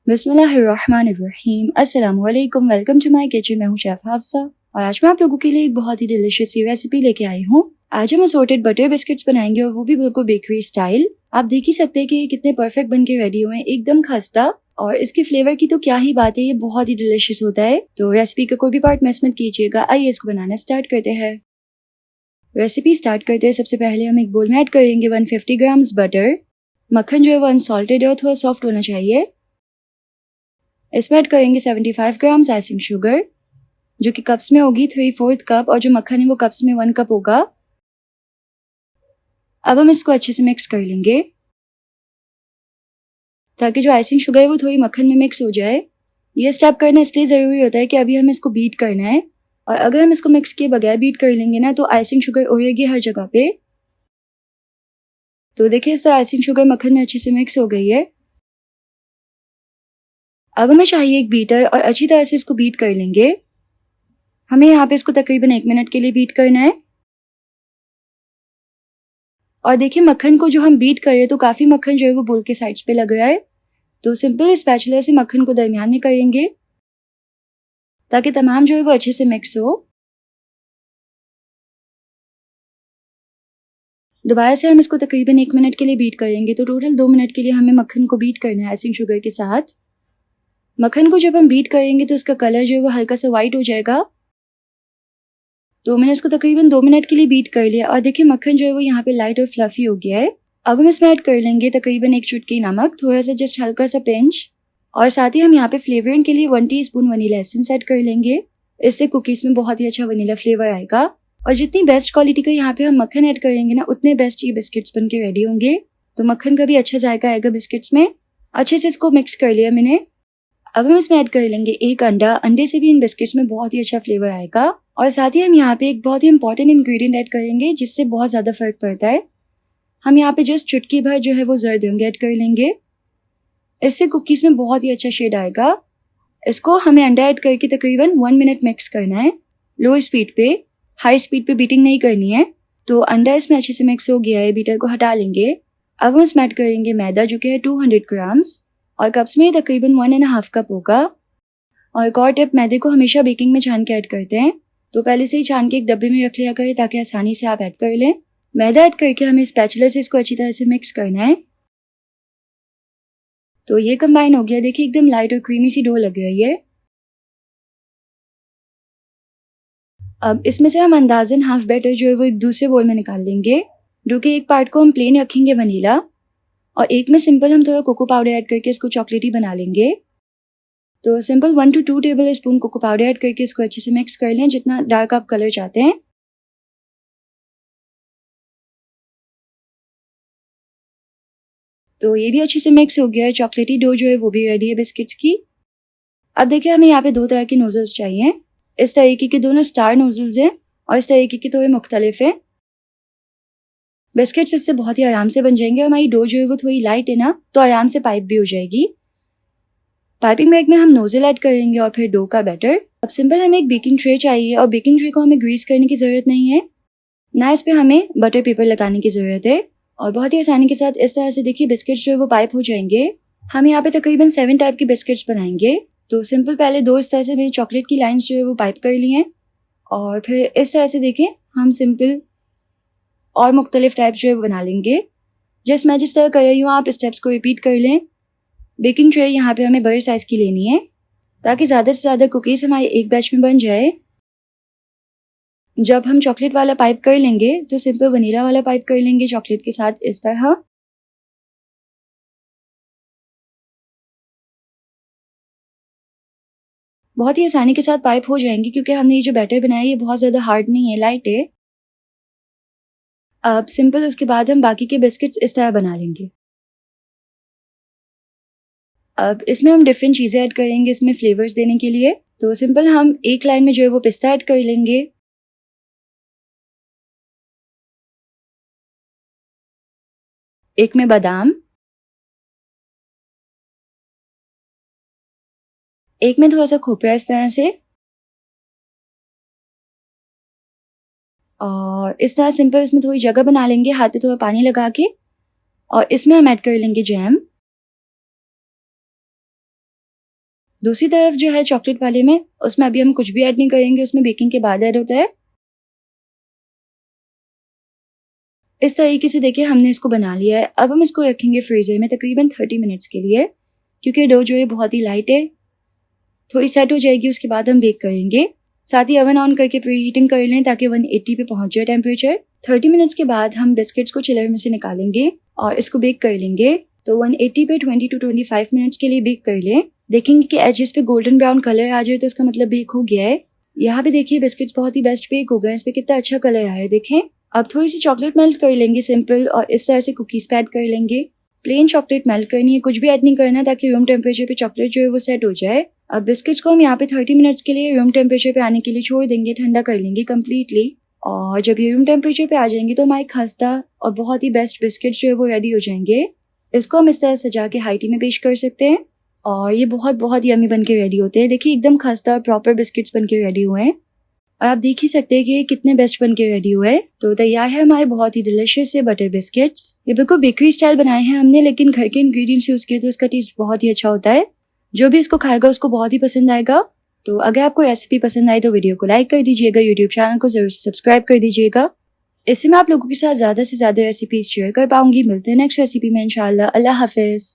बिस्मिल्लाहिर्रहमानिर्रहीम। अस्सलामुअलैकुम, welcome to my kitchen. मैं हूँ शेफ हाफसा और आज मैं आप लोगों के लिए एक बहुत ही डिलिशियस सी रेसिपी लेके आई हूँ। आज हम असॉर्टेड बटर बिस्किट्स बनाएंगे और वो भी बिल्कुल बेकरी स्टाइल। आप देख ही सकते हैं कि ये कितने परफेक्ट बन के रेडी हुए हैं, एकदम खस्ता। और इसके फ्लेवर की तो क्या ही बात है, ये बहुत ही डिलिशियस होता है। तो रेसिपी का कोई भी पार्ट मिस मत कीजिएगा। आइए इसको बनाना स्टार्ट करते हैं। रेसिपी स्टार्ट करते हैं। सबसे पहले हम एक बोल में ऐड करेंगे 150 ग्राम्स बटर। मक्खन जो है वो अनसॉल्टेड और थोड़ा सॉफ्ट होना चाहिए। इसमें ऐड करेंगे 75 ग्राम्स आइसिंग शुगर, जो कि कप्स में होगी 3/4 कप, और जो मक्खन है वो कप्स में 1 कप होगा। अब हम इसको अच्छे से मिक्स कर लेंगे ताकि जो आइसिंग शुगर है वो थोड़ी मक्खन में मिक्स हो जाए। ये स्टेप करना इसलिए ज़रूरी होता है कि अभी हमें इसको बीट करना है, और अगर हम इसको मिक्स किए बगैर बीट कर लेंगे ना तो आइसिंग शुगर उड़ेगी हर जगह पे। तो देखिए इस तरह आइसिंग शुगर मक्खन में अच्छे से मिक्स हो गई है। अब हमें चाहिए एक बीटर और अच्छी तरह से इसको बीट कर लेंगे। हमें यहाँ पे इसको तकरीबन 1 मिनट के लिए बीट करना है। और देखिए मक्खन को जो हम बीट कर रहे हैं तो काफ़ी मक्खन जो है वो बोल के साइड्स पे लग रहा है। तो सिंपल स्पैचुला से मक्खन को दरमियान में करेंगे ताकि तमाम जो है वो अच्छे से मिक्स हो। दोबारा से हम इसको तकरीबन 1 मिनट के लिए बीट करेंगे। तो टोटल 2 मिनट के लिए हमें मक्खन को बीट करना है आइसिंग शुगर के साथ। मक्खन को जब हम बीट करेंगे तो इसका कलर जो है वो हल्का सा वाइट हो जाएगा। तो मैंने इसको तकरीबन 2 मिनट के लिए बीट कर लिया और देखिए मक्खन जो है वो यहाँ पे लाइट और फ्लफी हो गया है। अब हम इसमें ऐड कर लेंगे तकरीबन 1 चुटकी नमक, थोड़ा सा जस्ट हल्का सा पिंच, और साथ ही हम यहाँ पे फ्लेवरिंग के लिए 1 टीस्पून वनीला एसेंस ऐड कर लेंगे। इससे कुकीज़ में बहुत ही अच्छा वनीला फ्लेवर आएगा। और जितनी बेस्ट क्वालिटी का यहाँ पे हम मक्खन ऐड करेंगे ना उतने बेस्ट ये बिस्किट्स बन के रेडी होंगे। तो मक्खन का भी अच्छा जायका आएगा बिस्किट्स में। अच्छे से इसको मिक्स कर लिया मैंने। अब हम इसमें ऐड कर लेंगे 1 अंडा। अंडे से भी इन बिस्किट्स में बहुत ही अच्छा फ्लेवर आएगा। और साथ ही हम यहाँ पे एक बहुत ही इंपॉर्टेंट इंग्रेडिएंट ऐड करेंगे जिससे बहुत ज़्यादा फर्क पड़ता है। हम यहाँ पे जस्ट चुटकी भर जो है वो जर्द ऐड कर लेंगे। इससे कुकीज़ में बहुत ही अच्छा शेड आएगा। इसको हमें अंडा ऐड करके तकरीबन 1 मिनट मिक्स करना है, लो स्पीड पे। हाई स्पीड पे बीटिंग नहीं करनी है। तो अंडा इसमें अच्छे से मिक्स हो गया है, बीटर को हटा लेंगे। अब हम इसमें ऐड करेंगे मैदा जो कि है 200 ग्राम्स, और कप्स में तकरीबन 1.5 कप होगा। और एक और टिप, मैदे को हमेशा बेकिंग में छान के ऐड करते हैं, तो पहले से ही छान के एक डब्बे में रख लिया करें ताकि आसानी से आप ऐड कर लें। मैदा ऐड करके हमें स्पैचुला से इसको अच्छी तरह से मिक्स करना है। तो ये कंबाइन हो गया। देखिए एकदम लाइट और क्रीमी सी डो लग रही है। अब इसमें से हम अंदाजन हाफ बैटर जो है वो एक दूसरे बोल में निकाल लेंगे। जो कि एक पार्ट को हम प्लेन रखेंगे वनीला, और एक में सिंपल हम थोड़ा कोको पाउडर ऐड करके इसको चॉकलेटी बना लेंगे। तो simple 1 to 2 tablespoon cocoa powder add करके इसको अच्छे से मिक्स कर लें, जितना डार्क आप कलर चाहते हैं। तो ये भी अच्छे से मिक्स हो गया है। चॉकलेटी डो जो है वो भी रेडी है बिस्किट्स की। अब देखिए हमें यहाँ पे 2 तरह के नोजल्स चाहिए। इस तरीके के दोनों स्टार नोजल्स हैं और इस तरीके के थोड़े मुख्तलिफ हैं। बिस्किट्स इससे बहुत ही आराम से बन जाएंगे। हमारी डो जो है वो थोड़ी लाइट है ना, तो आराम से पाइप भी हो जाएगी। पाइपिंग बैग में हम नोजल ऐड करेंगे और फिर डो का बैटर। अब सिंपल हमें एक बेकिंग ट्रे चाहिए, और बेकिंग ट्रे को हमें ग्रीस करने की ज़रूरत नहीं है ना, इस पे हमें बटर पेपर लगाने की ज़रूरत है। और बहुत ही आसानी के साथ इस तरह से देखिए बिस्किट्स जो है वो पाइप हो जाएंगे। हम यहाँ पे तकरीबन 7 टाइप के बिस्किट्स बनाएंगे। तो सिंपल पहले 2 इस तरह से मेरी चॉकलेट की लाइन्स जो है वो पाइप कर ली हैं, और फिर इस तरह से देखें हम सिंपल और मुख्तलिफ टाइप्स जो है वो बना लेंगे। मैं जिस तरह कर रही हूँ आप स्टेप्स को रिपीट कर लें। बेकिंग ट्रे यहाँ पे हमें बड़े साइज़ की लेनी है ताकि ज़्यादा से ज़्यादा कुकीज़ हमारे एक बैच में बन जाए। जब हम चॉकलेट वाला पाइप कर लेंगे तो सिंपल वनीला वाला पाइप कर लेंगे चॉकलेट के साथ इस तरह। बहुत ही आसानी के साथ पाइप हो जाएंगी क्योंकि हमने ये जो बैटर बनाया है ये बहुत ज़्यादा हार्ड नहीं है, लाइट है। अब सिंपल उसके बाद हम बाकी के बिस्किट्स इस तरह बना लेंगे। अब इसमें हम डिफरेंट चीज़ें ऐड करेंगे इसमें फ्लेवर्स देने के लिए। तो सिंपल हम एक लाइन में जो है वो पिस्ता ऐड कर लेंगे, एक में बादाम, एक में थोड़ा सा खोपरा इस तरह से, और इस तरह सिंपल इसमें थोड़ी जगह बना लेंगे हाथ पे थोड़ा पानी लगा के, और इसमें हम ऐड कर लेंगे जैम। दूसरी तरफ जो है चॉकलेट वाले में, उसमें अभी हम कुछ भी ऐड नहीं करेंगे, उसमें बेकिंग के बाद ऐड होता है। इस तरीके से देखिए हमने इसको बना लिया है। अब हम इसको रखेंगे फ्रीज़र में तकरीबन 30 मिनट्स के लिए, क्योंकि डो जो है बहुत ही लाइट है। थोड़ी सेट हो जाएगी उसके बाद हम बेक करेंगे। साथ ही ओवन ऑन करके प्री हीटिंग कर लें ताकि 180 पे पहुंच जाए टेम्परेचर। 30 मिनट्स के बाद हम बिस्किट्स को चिलर में से निकालेंगे और इसको बेक कर लेंगे। तो 180 पे 20 to 25 मिनट्स के लिए बेक कर लें। देखेंगे कि एजेस पे गोल्डन ब्राउन कलर आ जाए तो इसका मतलब बेक हो गया है। यहाँ पे देखिए बिस्किट्स बहुत ही बेस्ट बेक हो गए, इस पे कितना अच्छा कलर आया है देखें। अब थोड़ी सी चॉकलेट मेल्ट कर लेंगे सिंपल, और इस तरह से कुकीज पे ऐड कर लेंगे। प्लेन चॉकलेट मेल्ट करनी है, कुछ भी ऐड नहीं करना ताकि रूम टेम्परेचर पे चॉकलेट जो है वो सेट हो जाए। अब बिस्किट्स को हम यहाँ पे 30 मिनट्स के लिए रूम टेम्परेचर पे आने के लिए छोड़ देंगे, ठंडा कर लेंगे कम्प्लीटली। और जब ये रूम टेम्परेचर पे आ जाएंगे तो हमारे खस्ता और बहुत ही बेस्ट बिस्किट्स जो है वो रेडी हो जाएंगे। इसको हम इस तरह सजा के हाई टी में पेश कर सकते हैं और ये बहुत बहुत यमी बन के रेडी होते हैं। देखिए एकदम खस्ता और प्रॉपर बिस्किट्स बन के रेडी हुए हैं और आप देख ही सकते हैं कि ये कितने बेस्ट बन के रेडी हुए हैं। तो तैयार है हमारे बहुत ही डिलिशियस से बटर बिस्किट्स। ये बिल्कुल बेकरी स्टाइल बनाए हैं हमने, लेकिन घर के इंग्रेडिएंट्स यूज़ किए तो इसका टेस्ट बहुत ही अच्छा होता है। जो भी इसको खाएगा उसको बहुत ही पसंद आएगा। तो अगर आपको रेसिपी पसंद आए तो वीडियो को लाइक कर दीजिएगा, यूट्यूब चैनल को जरूर सब्सक्राइब कर दीजिएगा। इससे मैं आप लोगों के साथ ज़्यादा से ज़्यादा रेसिपीज शेयर कर पाऊंगी। मिलते हैं नेक्स्ट रेसिपी में इंशाल्लाह। अल्लाह हाफिज़।